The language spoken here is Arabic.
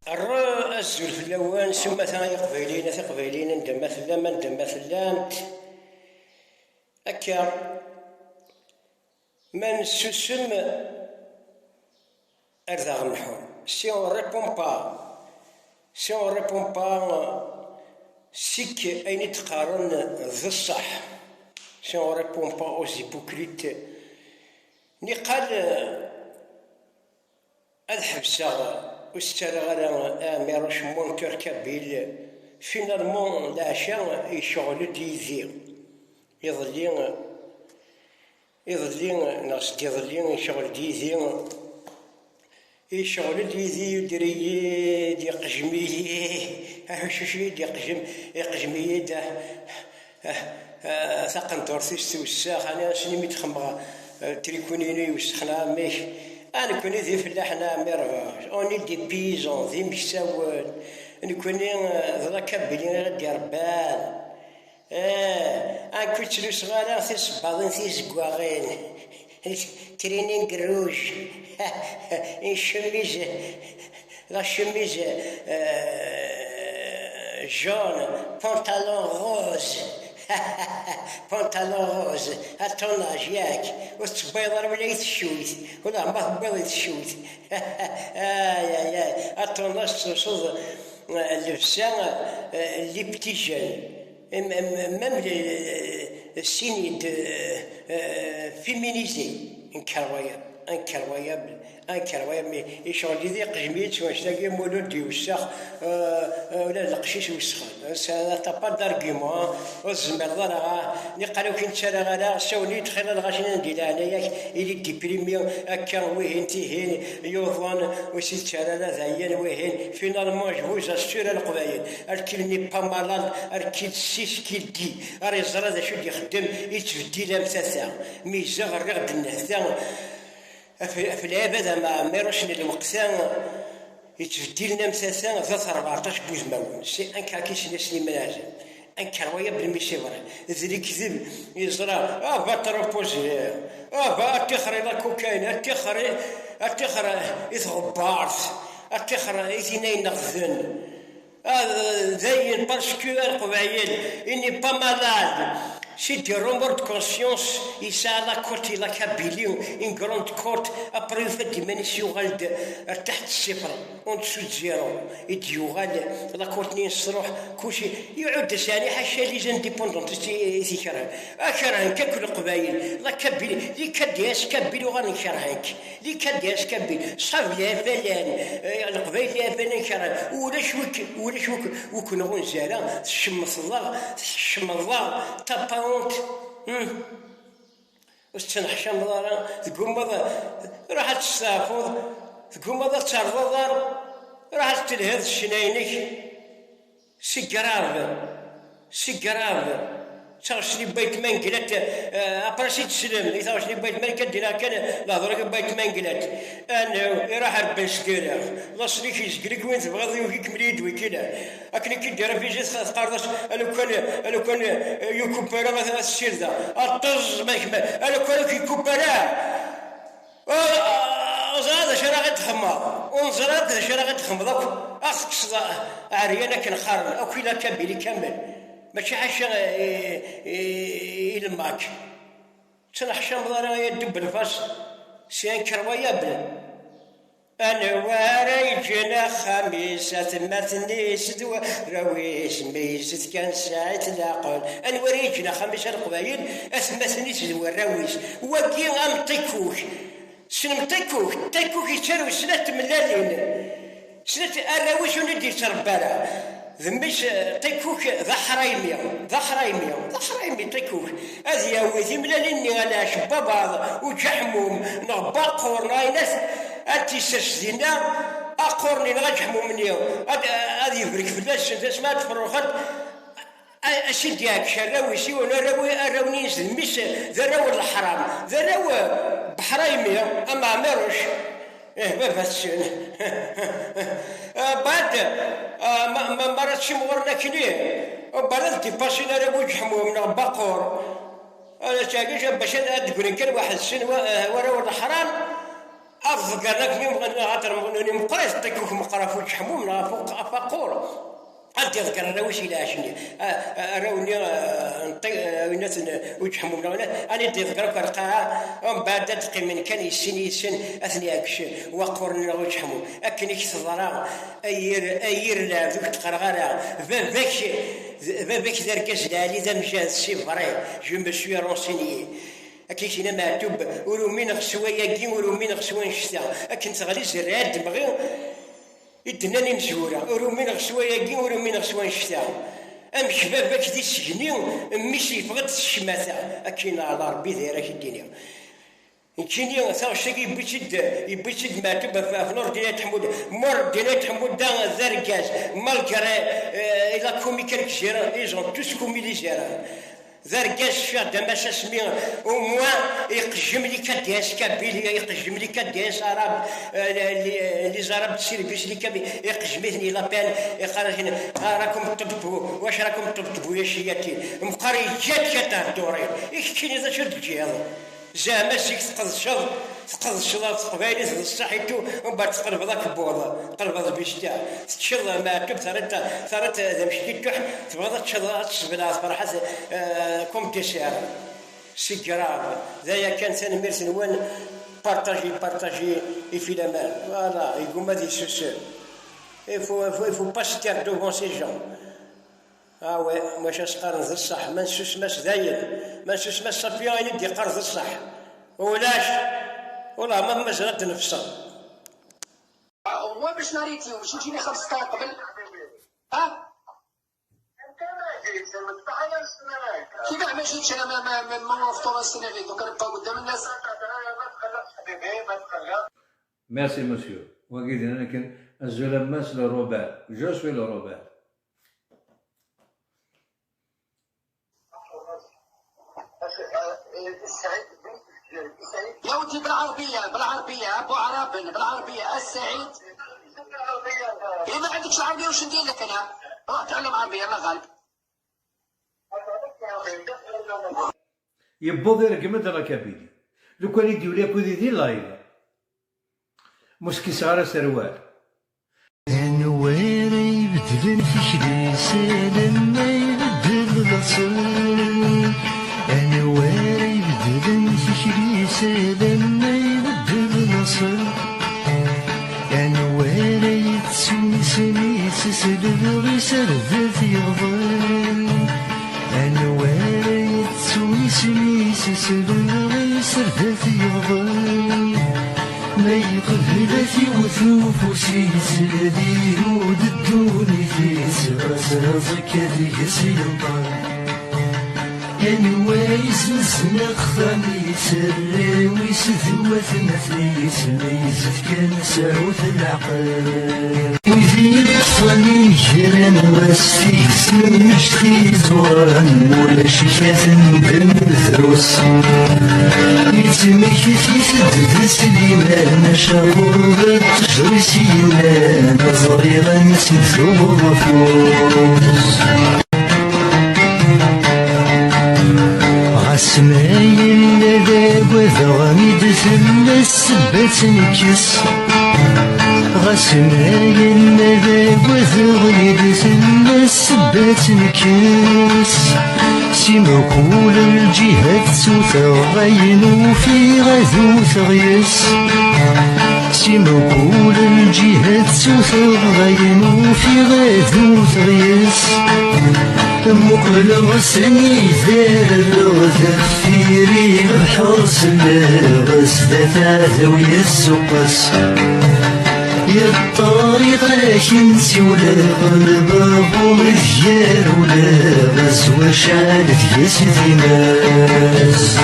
الزول في اللوان ثم ثاني قبيلين ندم ثلام ندم ثلام هكا ما نسوسم أرزاق النحوم سي اون ريبون با سيك أين تقارن ذا الصح سي اون ريبون با أوز هيبوكريت نقال أذهب ساغا وسترى على ميروش مونتور كابيل فينالمون العشاء يشغل ديزي يظلي ناس يشغل ديزي يشغل ديزي ودري دي قجمي شوشي دي قجمي دا ثقن دورسيس والساخ انا سني متخمغا تريكونيني وسخنا ميش أنا كوني ذي فلاحنا ميرفاش أوني دي بيزون ذي مكساون أنا كوني ذا كابلين غادي ربان أنا كنت لو صغارا في صباطين في زكواغين ترينين قروج الشميز لا شميز جون بونطالون روز بونطالون روز هالطوناج ياك وتبيضر ولا يتشويت ولا ما تبيض يتشويت يا هالطوناج توصل اللبسة اللي بتيجان ميم السينيد فيمينيزي انكرويابل يشغل ذي قجميت واش تلاقي مولود يوسخ ولا القشيش وسخان سا تا با دارغيمون والزمر ضرا نقالو كي نتسالى غالا ساوني دخل الغاشين ندير عليا اللي ديبريمي هكا وين تيهين يوضون وسي تسالى ذاين وين فينالمون جوز السير القبايل الكلني با مالال الكيل سيس كيل دي راه يزرى ذا شو يخدم يتفدي لامثاثا ميزا غير النهثا في العباد ما ميروشني الوقتان يتفدي لنا مساسا ثلاث 14 بوزماون سي ان كاكيش نسني منازل ان كرويه بالميسيفر ذري كذب يزرى باتروبوزي باتخري لا كوكايين اتخري يثغبارت اتخري يثنين نغذن زين باسكو القبايل اني با مالاد Si tu remontes conscience, il s'est à la côte, il a Kabylie, une grande côte, après il fait dimension de تحت الصفر, en dessous de zéro. Et du la côte n'est pas couché. Il y a des années, les indépendants, c'est كرهن. كرهن كل القبائل. La Kabylie, les كدياس Kabylie وغني كرهن. Les كدياس Kabylie. صاب يا فلان, القبائل يا فلان كرهن. ولاش وكنون زارا, شمس الله, تبا وستنحشم ضارا تقوم بضا راحت تستافوض تقوم بضا ترضى ضار راحت تلهذ الشناينك سيقراب تاوشني بيت منقلت ابراسي تسلم لي تاوشني بيت منقلت كدينا كان لا ضرك بيت منقلت انا راح ربي سكيرا لاصني كيسكريك وين تبغى يوكيك مريد وكذا اكني كيدير في جيت تقارض لو كان يكوبرا مثلا السير ذا الطز ما يكمل لو كان كيكوبرا هذا شرا غتخمى ونزرات شرا غتخمى دوك اخصك عريانه كنخارن او كيلا كبيلي كامل ماشي حاشا يلماك تنحشم ضرا يدب الفاس سين كرويابل انا واريجنا خميسة مثني سدوى رويس ميزت كان ساعة لاقل انا وريجنا خميسة القبايل اثمثني سدوى رويس وكي غمطيكوك تيكوك يتشارو سنة ملالين سنة الرويس وندير تربالا ذميش تيكوك ذا حرايمي تيكوك هذه يا ويثي ملاليني على شبابا وجحموم نغباقور نايناث أنتي سرسدينا أقورني نغجحموم منيو هذه يفرق فلاس تسمع تفرخت أسيد ياك شراويسي ولا راوني ذميش ذا راو الحرام ذا راو بحرايمي أما ميروش بابا السن بعد ما مرتش مورنا كليه وبعد ديباسينا راه وجحمو من باقور انا تاقي باش تقول كان واحد السن ورا الحرام أفضل قالك مين غادر مغنوني مقريس طيكوك مقرافوش حموم لا فوق فقور قد يذكر أنا وش إلى عشني راوني الناس وجحمهم لنا أنا تذكر كرقاء ومن بعد تقي من كان يسن أثني أكش وقرن وجحمهم أكن يكثر أير لا ذوك تقرغرا بابك ذركز لالي ذا مجال سيفري جو مو سوي رونسينيي أكيد أنا معتوب ولو من غسوية كي ولو من غسوية شتا أكن تغلي زراد بغي يدناني مزورة ولو من غسوية كي ولو من غسوية شتا أم شبابك دي السجني ميسي فقد الشماتة أكين على ربي ذيرك الدنيا كيني ثاوشي يبيتشد معتوب في نور دينات حمود مور دينات حمود دا ذركاز مالكرا إلا كومي كان كجيران إيجون توس كومي لي جيران ذركاز شاد دماش اسمي وموا يقجم لي كدياس كابيليا يقجم لي كدياس عرب لي زرب السيرفيس لي كابي يقجمني لابان يقال راكم تطبوا واش راكم تطبوا يا شياتي مقريجات كتهدوري يحكيني ذا شد الجهاز زعما سيك تقضشض تقبايلي تقضصحيتو ومن بعد تقلب ذاك بوضا تقلب ذا بيشتا تشض معتوب ثرت ذا مشكيتو تبغى تشض تسبلا فرحة كوم ديسير سيجراب ذايا كان ثاني ميرسن وين بارتاجي في l'amal voilà يقول ما دي سوسو il faut pas se taire devant ces gens وي واش اسقر ذا الصح ما نسوس ماس داير ما نسوس ماس صافي يدي قرض الصح ولاش والله ما مزرت نفسه هو باش ناريتي واش تجيني 5 دقائق قبل ها كيفاه ما جيتش انا ما فطور السنغي دوك نبقى قدام الناس ميرسي مسيو وقيت انا كان الزلماس لو روبير جو سوي لو روبير يا ودي بالعربية أبو عرابن بالعربية السعيد إذا ما عندكش العربية وش ندير لك أنا؟ روح تعلم عربية الله غالب يبوظ لك مدى ركابيدي لو كان يديو لك ودي لايف مسكي صغار سروال أنا وين يبدل فكري سالم ما يبدل الأصل أنا وين يبدل فكري سالم ما يبدل الأصل أنا وين يتسوي سميس سلبغي سردت يظل أنا وين يتسوي سميس سلبغي سردت يظل ما يقبل في وثوفوسي سلدي هود الدوني في سرازك هذيك سيطان كان وايس نسنق خميس الراويس ذوات مثليس ميزت كان سعوث العقل ويزيد صني جيران واسيس مشتخي زوران ولا شي شاذن بالمذروس يتمك في سدد سليمان شغور تجري سيمان صغيرا نسيتو الرفوس عسماين لذاب وذغامي دثل السبات نكس غسماين لذاب وذغامي دثل السبات نكس سيما كول الجهات سوثا غين وفي غذو ثغيس سيما كول الجهات سوثا غين وفي غذو ثغيس مقبل غسني ذار الغذا خفيري بحرص الغسدة ذوي السقس يا الطريق كنسي ولا قلب غير ولا غس وشالت يا سيدي ناس